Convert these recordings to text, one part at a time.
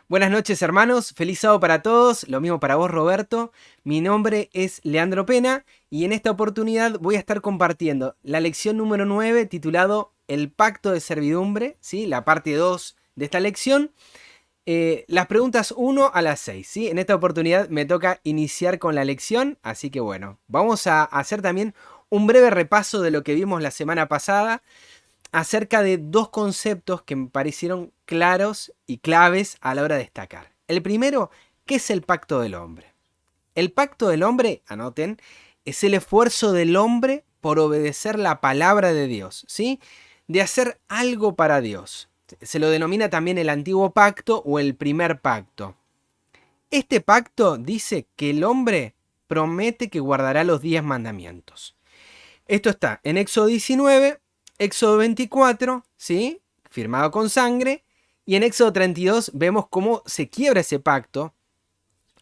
Buenas noches, hermanos, feliz sábado para todos, lo mismo para vos, Roberto. Mi nombre es Leandro Pena y en esta oportunidad voy a estar compartiendo la lección número 9 titulado El Pacto de Servidumbre, ¿sí? La parte 2 de esta lección. Las preguntas 1 a las 6, ¿sí? En esta oportunidad me toca iniciar con la lección, así que bueno, vamos a hacer también un breve repaso de lo que vimos la semana pasada acerca de dos conceptos que me parecieron claros y claves a la hora de destacar. El primero, ¿qué es el pacto del hombre? El pacto del hombre, anoten, es el esfuerzo del hombre por obedecer la palabra de Dios, ¿sí? De hacer algo para Dios. Se lo denomina también el antiguo pacto o el primer pacto. Este pacto dice que el hombre promete que guardará los 10 mandamientos. Esto está en Éxodo 19, Éxodo 24, ¿sí? Firmado con sangre. Y en Éxodo 32 vemos cómo se quiebra ese pacto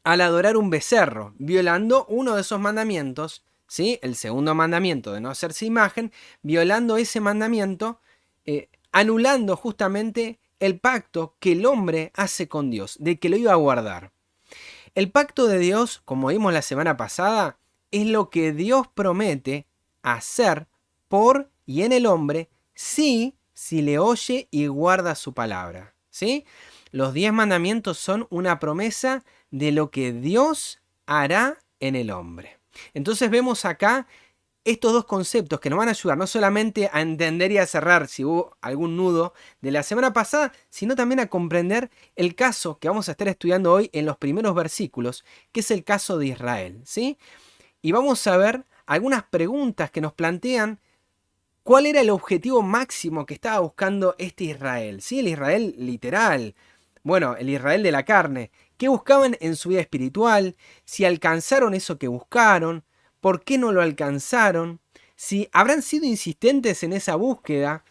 al adorar un becerro, violando uno de esos mandamientos, ¿sí? El segundo mandamiento de no hacerse imagen, violando ese mandamiento, anulando justamente el pacto que el hombre hace con Dios, de que lo iba a guardar. El pacto de Dios, como vimos la semana pasada, es lo que Dios promete hacer por y en el hombre si le oye y guarda su palabra, ¿sí? Los 10 mandamientos son una promesa de lo que Dios hará en el hombre. Entonces vemos acá estos dos conceptos que nos van a ayudar no solamente a entender y a cerrar si hubo algún nudo de la semana pasada, sino también a comprender el caso que vamos a estar estudiando hoy en los primeros versículos, que es el caso de Israel, ¿sí? Y vamos a ver algunas preguntas que nos plantean cuál era el objetivo máximo que estaba buscando este Israel, ¿sí? El Israel literal, bueno, el Israel de la carne. ¿Qué buscaban en su vida espiritual? Si alcanzaron eso que buscaron, ¿por qué no lo alcanzaron? Si habrán sido insistentes en esa búsqueda,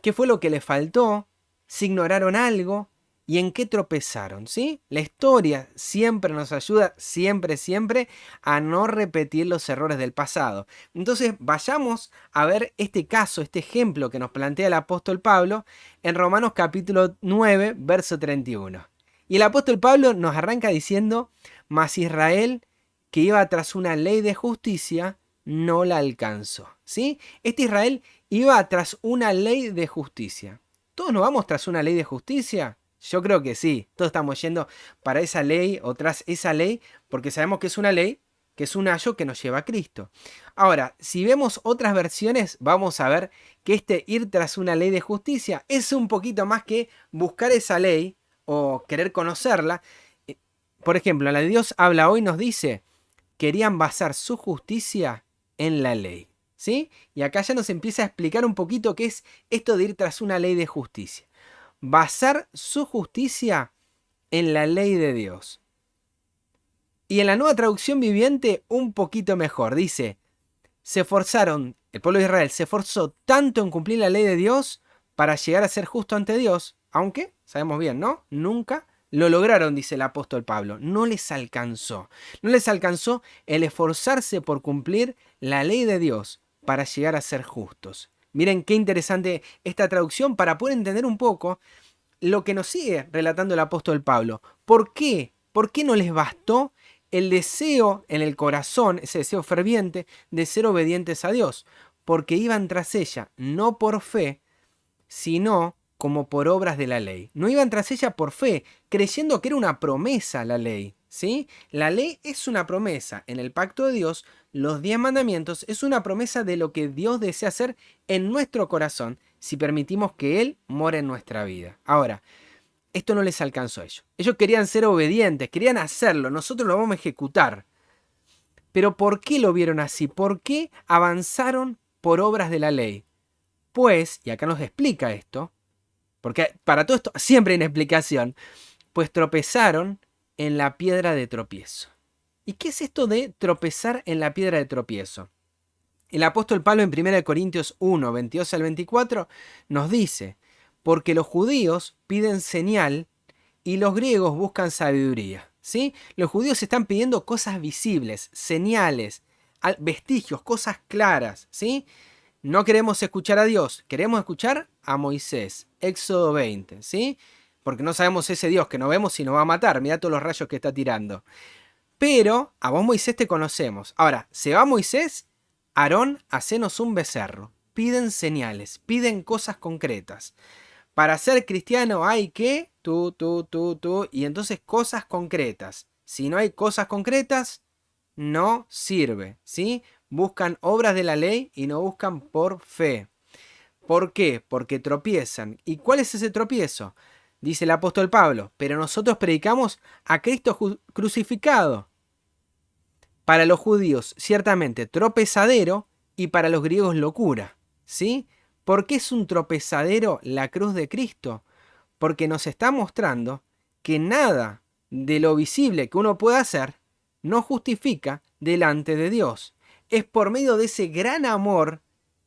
¿qué fue lo que les faltó? Si ignoraron algo y en qué tropezaron, ¿sí? La historia siempre nos ayuda, siempre, a no repetir los errores del pasado. Entonces, vayamos a ver este caso, este ejemplo que nos plantea el apóstol Pablo en Romanos capítulo 9, verso 31. Y el apóstol Pablo nos arranca diciendo, mas Israel, que iba tras una ley de justicia, no la alcanzó, ¿sí? Este Israel iba tras una ley de justicia. ¿Todos nos vamos tras una ley de justicia? Yo creo que sí, todos estamos yendo para esa ley o tras esa ley porque sabemos que es una ley, que es un ayo que nos lleva a Cristo. Ahora, si vemos otras versiones, vamos a ver que este ir tras una ley de justicia es un poquito más que buscar esa ley o querer conocerla. Por ejemplo, la de Dios habla hoy nos dice, querían basar su justicia en la ley, ¿sí? Y acá ya nos empieza a explicar un poquito qué es esto de ir tras una ley de justicia. Basar su justicia en la ley de Dios. Y en la nueva traducción viviente, un poquito mejor. Dice, se esforzaron, el pueblo de Israel se esforzó tanto en cumplir la ley de Dios para llegar a ser justo ante Dios, aunque, sabemos bien, ¿no? Nunca lo lograron, dice el apóstol Pablo. No les alcanzó. No les alcanzó el esforzarse por cumplir la ley de Dios para llegar a ser justos. Miren qué interesante esta traducción para poder entender un poco lo que nos sigue relatando el apóstol Pablo. ¿Por qué? ¿Por qué no les bastó el deseo en el corazón, ese deseo ferviente de ser obedientes a Dios? Porque iban tras ella, no por fe, sino como por obras de la ley. No iban tras ella por fe, creyendo que era una promesa la ley, ¿sí? La ley es una promesa. En el pacto de Dios, los 10 mandamientos es una promesa de lo que Dios desea hacer en nuestro corazón si permitimos que Él more en nuestra vida. Ahora, esto no les alcanzó a ellos. Ellos querían ser obedientes, querían hacerlo, nosotros lo vamos a ejecutar. Pero ¿por qué lo vieron así? ¿Por qué avanzaron por obras de la ley? Pues, y acá nos explica esto, porque para todo esto siempre hay una explicación, pues tropezaron en la piedra de tropiezo. ¿Y qué es esto de tropezar en la piedra de tropiezo? El apóstol Pablo en 1 Corintios 1, 22 al 24 nos dice, porque los judíos piden señal y los griegos buscan sabiduría, ¿sí? Los judíos están pidiendo cosas visibles, señales, vestigios, cosas claras, ¿sí? No queremos escuchar a Dios, queremos escuchar a Moisés, Éxodo 20, ¿sí? porque no sabemos ese Dios que no vemos si nos va a matar, mirá todos los rayos que está tirando. Pero a vos, Moisés, te conocemos. Ahora, se va Moisés, Aarón, hacenos un becerro. Piden señales, piden cosas concretas. Para ser cristiano hay que, tú, y entonces cosas concretas. Si no hay cosas concretas, no sirve, ¿sí? Buscan obras de la ley y no buscan por fe. ¿Por qué? Porque tropiezan. ¿Y cuál es ese tropiezo? Dice el apóstol Pablo, pero nosotros predicamos a Cristo crucificado. Para los judíos, ciertamente, tropezadero, y para los griegos, locura. ¿Sí? ¿Por qué es un tropezadero la cruz de Cristo? Porque nos está mostrando que nada de lo visible que uno pueda hacer no justifica delante de Dios. Es por medio de ese gran amor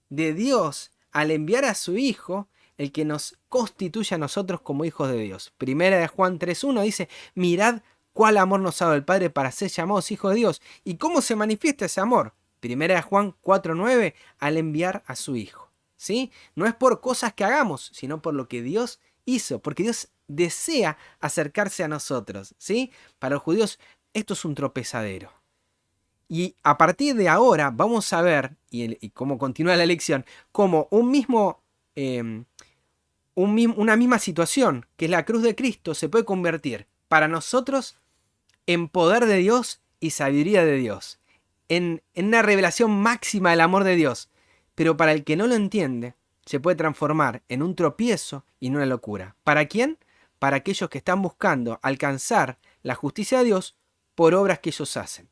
de Dios al enviar a su Hijo el que nos constituye a nosotros como hijos de Dios. Primera de Juan 3.1 dice, mirad cuál amor nos ha dado el Padre para ser llamados hijos de Dios. ¿Y cómo se manifiesta ese amor? Primera de Juan 4.9, al enviar a su Hijo. ¿Sí? No es por cosas que hagamos, sino por lo que Dios hizo, porque Dios desea acercarse a nosotros. ¿Sí? Para los judíos esto es un tropezadero. Y a partir de ahora vamos a ver, y cómo continúa la lección, cómo una misma situación, que es la cruz de Cristo, se puede convertir para nosotros en poder de Dios y sabiduría de Dios, en una revelación máxima del amor de Dios. Pero para el que no lo entiende, se puede transformar en un tropiezo y en una locura. ¿Para quién? Para aquellos que están buscando alcanzar la justicia de Dios por obras que ellos hacen.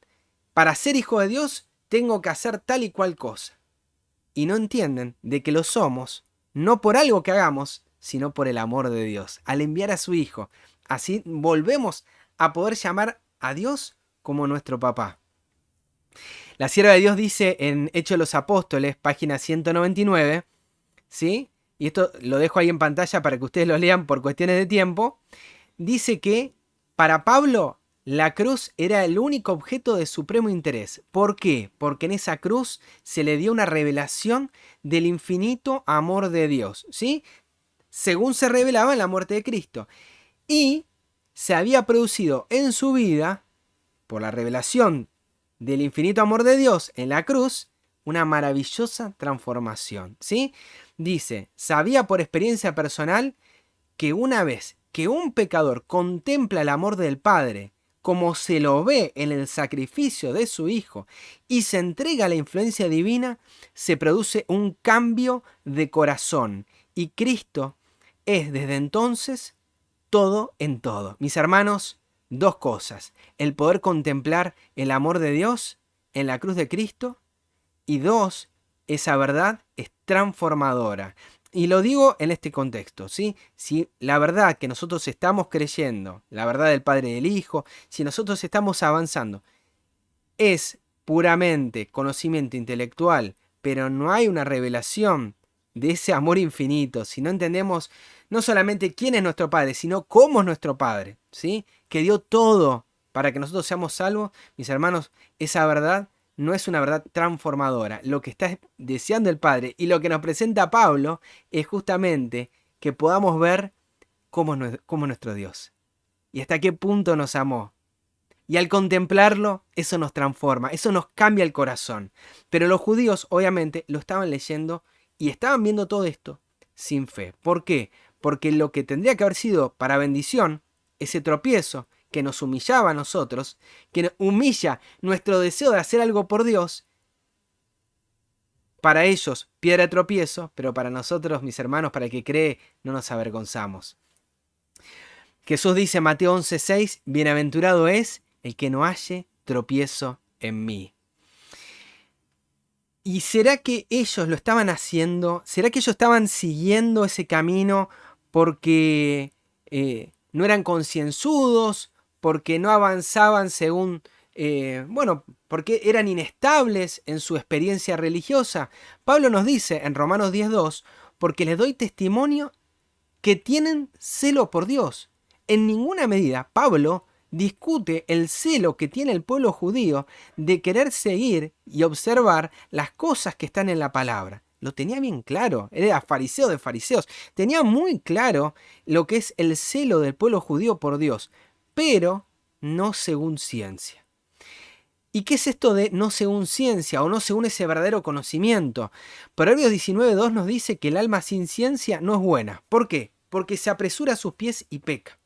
Para ser hijo de Dios, tengo que hacer tal y cual cosa. Y no entienden de que lo somos, no por algo que hagamos, sino por el amor de Dios, al enviar a su Hijo. Así volvemos a poder llamar a Dios como nuestro papá. La sierva de Dios dice en Hechos de los Apóstoles, página 199, ¿sí? Y esto lo dejo ahí en pantalla para que ustedes lo lean por cuestiones de tiempo. Dice que para Pablo la cruz era el único objeto de supremo interés. ¿Por qué? Porque en esa cruz se le dio una revelación del infinito amor de Dios, ¿sí? Según se revelaba en la muerte de Cristo. Y se había producido en su vida, por la revelación del infinito amor de Dios en la cruz, una maravillosa transformación, ¿sí? Dice, sabía por experiencia personal que una vez que un pecador contempla el amor del Padre, como se lo ve en el sacrificio de su Hijo, y se entrega a la influencia divina, se produce un cambio de corazón. Y Cristo es desde entonces todo en todo. Mis hermanos, dos cosas. El poder contemplar el amor de Dios en la cruz de Cristo. Y dos, esa verdad es transformadora. Y lo digo en este contexto, ¿sí? Si la verdad que nosotros estamos creyendo, la verdad del Padre y del Hijo, si nosotros estamos avanzando, es puramente conocimiento intelectual, pero no hay una revelación de ese amor infinito, si no entendemos no solamente quién es nuestro Padre, sino cómo es nuestro Padre, ¿sí? Que dio todo para que nosotros seamos salvos, mis hermanos, esa verdad no es una verdad transformadora. Lo que está deseando el Padre y lo que nos presenta Pablo es justamente que podamos ver cómo es nuestro Dios y hasta qué punto nos amó. Y al contemplarlo, eso nos transforma, eso nos cambia el corazón. Pero los judíos, obviamente, lo estaban leyendo y estaban viendo todo esto sin fe. ¿Por qué? Porque lo que tendría que haber sido para bendición, ese tropiezo que nos humillaba a nosotros, que humilla nuestro deseo de hacer algo por Dios, para ellos piedra de tropiezo, pero para nosotros, mis hermanos, para el que cree, no nos avergonzamos. Jesús dice en Mateo 11:6, bienaventurado es el que no halle tropiezo en mí. ¿Y será que ellos lo estaban haciendo? ¿Será que ellos estaban siguiendo ese camino porque no eran concienzudos? ¿Porque no avanzaban según, porque eran inestables en su experiencia religiosa? Pablo nos dice en Romanos 10:2, porque les doy testimonio que tienen celo por Dios. En ninguna medida Pablo discute el celo que tiene el pueblo judío de querer seguir y observar las cosas que están en la palabra. lo tenía bien claro, era fariseo de fariseos, tenía muy claro lo que es el celo del pueblo judío por Dios, pero no según ciencia. ¿Y qué es esto de no según ciencia o no según ese verdadero conocimiento? Proverbios 19:2 nos dice que el alma sin ciencia no es buena. ¿Por qué? Porque se apresura a sus pies y peca.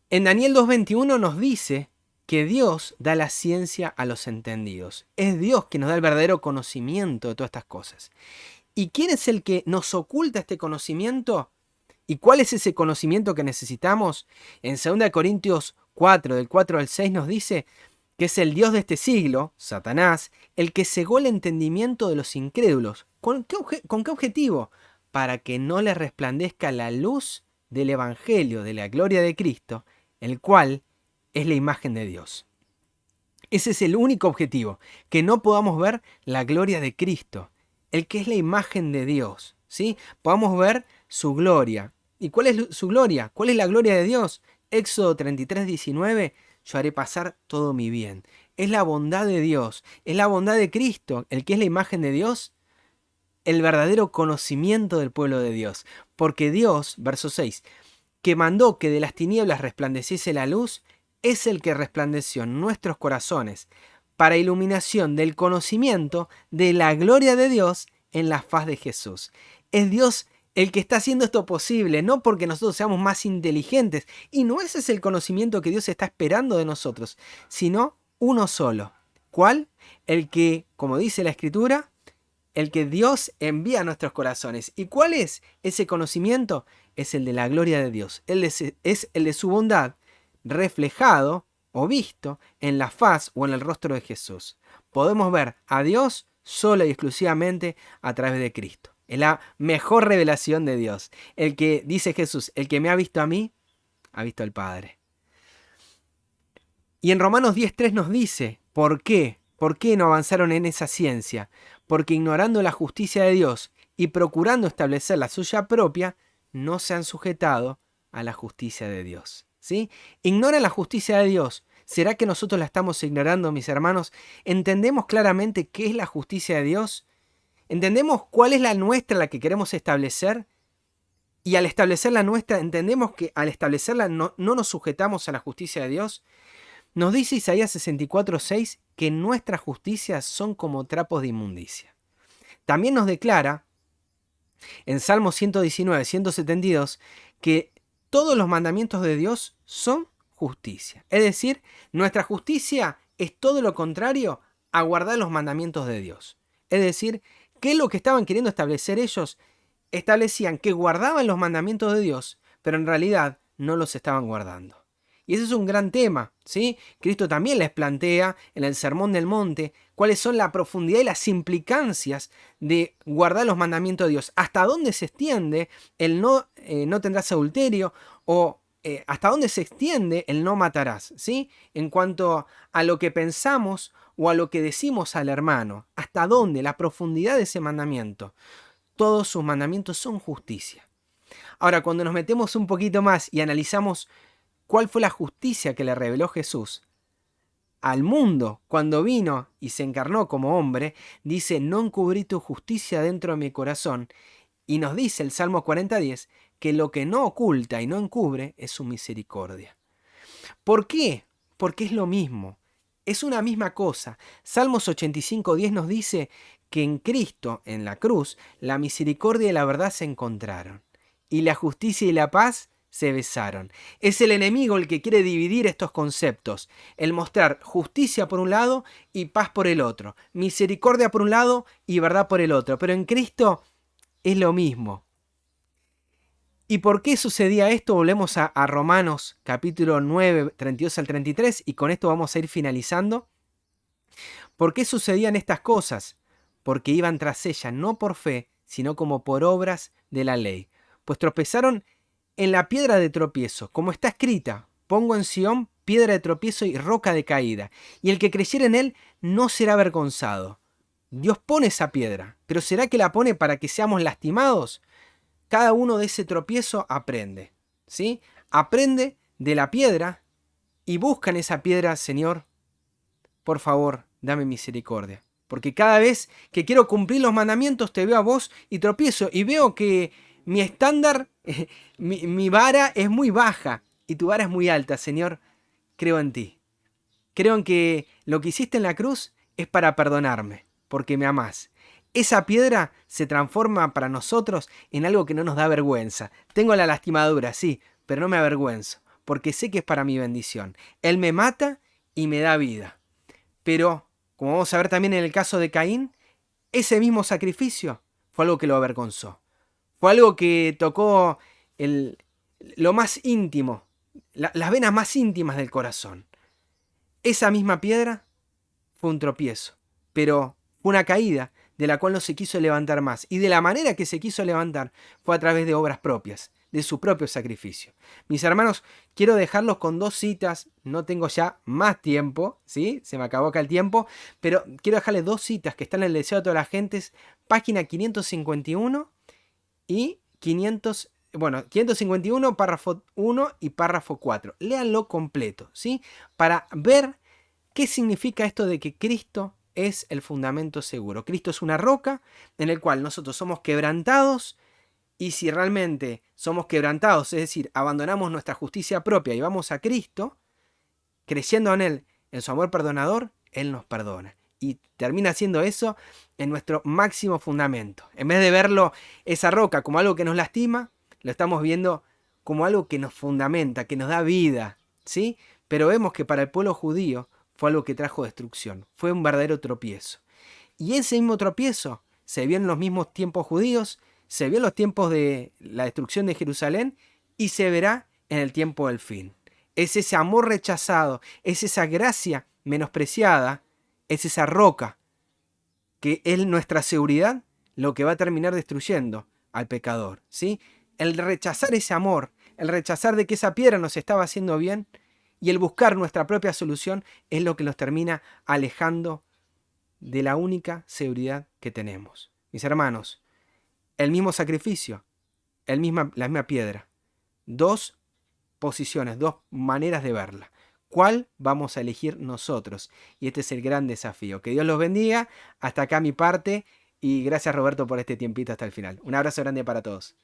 En Daniel 2:21 nos dice que Dios da la ciencia a los entendidos. Es Dios que nos da el verdadero conocimiento de todas estas cosas. ¿Y quién es el que nos oculta este conocimiento? ¿Y cuál es ese conocimiento que necesitamos? En 2 Corintios 4, del 4 al 6 nos dice que es el Dios de este siglo, Satanás, el que cegó el entendimiento de los incrédulos. ¿Con qué objetivo? Para que no les resplandezca la luz del Evangelio, de la gloria de Cristo, el cual es la imagen de Dios. Ese es el único objetivo, que no podamos ver la gloria de Cristo, el que es la imagen de Dios, ¿sí? Podamos ver su gloria. ¿Y cuál es su gloria? ¿Cuál es la gloria de Dios? Éxodo 33:19, yo haré pasar todo mi bien. Es la bondad de Dios, es la bondad de Cristo, el que es la imagen de Dios, el verdadero conocimiento del pueblo de Dios. Porque Dios, verso 6, que mandó que de las tinieblas resplandeciese la luz, es el que resplandeció en nuestros corazones para iluminación del conocimiento de la gloria de Dios en la faz de Jesús. Es Dios el que está haciendo esto posible, no porque nosotros seamos más inteligentes, y no ese es el conocimiento que Dios está esperando de nosotros, sino uno solo. ¿Cuál? El que, como dice la Escritura, el que Dios envía a nuestros corazones. ¿Y cuál es ese conocimiento? Es el de la gloria de Dios. Es el de su bondad reflejado o visto en la faz o en el rostro de Jesús. Podemos ver a Dios sola y exclusivamente a través de Cristo. Es la mejor revelación de Dios. El que, dice Jesús, el que me ha visto a mí, ha visto al Padre. Y en Romanos 10:3 nos dice, ¿por qué? ¿Por qué no avanzaron en esa ciencia? Porque ignorando la justicia de Dios y procurando establecer la suya propia, no se han sujetado a la justicia de Dios. ¿Sí? Ignoran la justicia de Dios. ¿Será que nosotros la estamos ignorando, mis hermanos? ¿Entendemos claramente qué es la justicia de Dios? ¿Entendemos cuál es la nuestra, la que queremos establecer? Y al establecer la nuestra, ¿entendemos que al establecerla no nos sujetamos a la justicia de Dios? Nos dice Isaías 64:6 que nuestras justicias son como trapos de inmundicia. También nos declara en Salmo 119, 172 que todos los mandamientos de Dios son justicia. Es decir, nuestra justicia es todo lo contrario a guardar los mandamientos de Dios. Es decir, ¿qué es lo que estaban queriendo establecer ellos? Establecían que guardaban los mandamientos de Dios, pero en realidad no los estaban guardando. Y ese es un gran tema, ¿sí? Cristo también les plantea en el Sermón del Monte cuáles son la profundidad y las implicancias de guardar los mandamientos de Dios. Hasta dónde se extiende el no tendrás adulterio o hasta dónde se extiende el no matarás, ¿sí? En cuanto a lo que pensamos o a lo que decimos al hermano. Hasta dónde, la profundidad de ese mandamiento. Todos sus mandamientos son justicia. Ahora, cuando nos metemos un poquito más y analizamos ¿cuál fue la justicia que le reveló Jesús al mundo cuando vino y se encarnó como hombre? Dice, no encubrí tu justicia dentro de mi corazón. Y nos dice el Salmo 40:10 que lo que no oculta y no encubre es su misericordia. ¿Por qué? Porque es lo mismo. Es una misma cosa. Salmos 85:10 nos dice que en Cristo, en la cruz, la misericordia y la verdad se encontraron. Y la justicia y la paz se besaron. Es el enemigo el que quiere dividir estos conceptos, el mostrar justicia por un lado y paz por el otro, misericordia por un lado y verdad por el otro, pero en Cristo es lo mismo. ¿Y por qué sucedía esto? Volvemos a Romanos capítulo 9, 32 al 33 y con esto vamos a ir finalizando. ¿Por qué sucedían estas cosas? Porque iban tras ella no por fe, sino como por obras de la ley. Pues tropezaron en la piedra de tropiezo, como está escrita, pongo en Sión piedra de tropiezo y roca de caída, y el que creyere en él no será avergonzado. Dios pone esa piedra, pero ¿será que la pone para que seamos lastimados? Cada uno de ese tropiezo aprende, ¿sí? Aprende de la piedra y busca en esa piedra, Señor, por favor, dame misericordia. Porque cada vez que quiero cumplir los mandamientos te veo a vos y tropiezo y veo que mi estándar, mi vara es muy baja y tu vara es muy alta, Señor. Creo en ti. Creo en que lo que hiciste en la cruz es para perdonarme, porque me amás. Esa piedra se transforma para nosotros en algo que no nos da vergüenza. Tengo la lastimadura, sí, pero no me avergüenzo, porque sé que es para mi bendición. Él me mata y me da vida. Pero, como vamos a ver también en el caso de Caín, ese mismo sacrificio fue algo que lo avergonzó. Fue algo que tocó lo más íntimo, las venas más íntimas del corazón. Esa misma piedra fue un tropiezo, pero fue una caída de la cual no se quiso levantar más. Y de la manera que se quiso levantar fue a través de obras propias, de su propio sacrificio. Mis hermanos, quiero dejarlos con dos citas. No tengo ya más tiempo, ¿sí? Se me acabó acá el tiempo, pero quiero dejarles dos citas que están en el deseo de todas las gentes, página 551 y 551, párrafo 1 y párrafo 4. Léanlo completo, ¿sí? Para ver qué significa esto de que Cristo es el fundamento seguro. Cristo es una roca en el cual nosotros somos quebrantados, y si realmente somos quebrantados, es decir, abandonamos nuestra justicia propia y vamos a Cristo, creyendo en Él, en su amor perdonador, Él nos perdona. Y termina siendo eso en nuestro máximo fundamento. En vez de verlo, esa roca, como algo que nos lastima, lo estamos viendo como algo que nos fundamenta, que nos da vida, ¿sí? Pero vemos que para el pueblo judío fue algo que trajo destrucción, fue un verdadero tropiezo. Y ese mismo tropiezo se vio en los mismos tiempos judíos, se vio en los tiempos de la destrucción de Jerusalén y se verá en el tiempo del fin. Es ese amor rechazado, es esa gracia menospreciada, es esa roca que es nuestra seguridad lo que va a terminar destruyendo al pecador, ¿sí? El rechazar ese amor, el rechazar de que esa piedra nos estaba haciendo bien y el buscar nuestra propia solución es lo que nos termina alejando de la única seguridad que tenemos. Mis hermanos, el mismo sacrificio, la misma piedra, dos posiciones, dos maneras de verla. ¿Cuál vamos a elegir nosotros? Y este es el gran desafío. Que Dios los bendiga. Hasta acá mi parte. Y gracias, Roberto, por este tiempito hasta el final. Un abrazo grande para todos.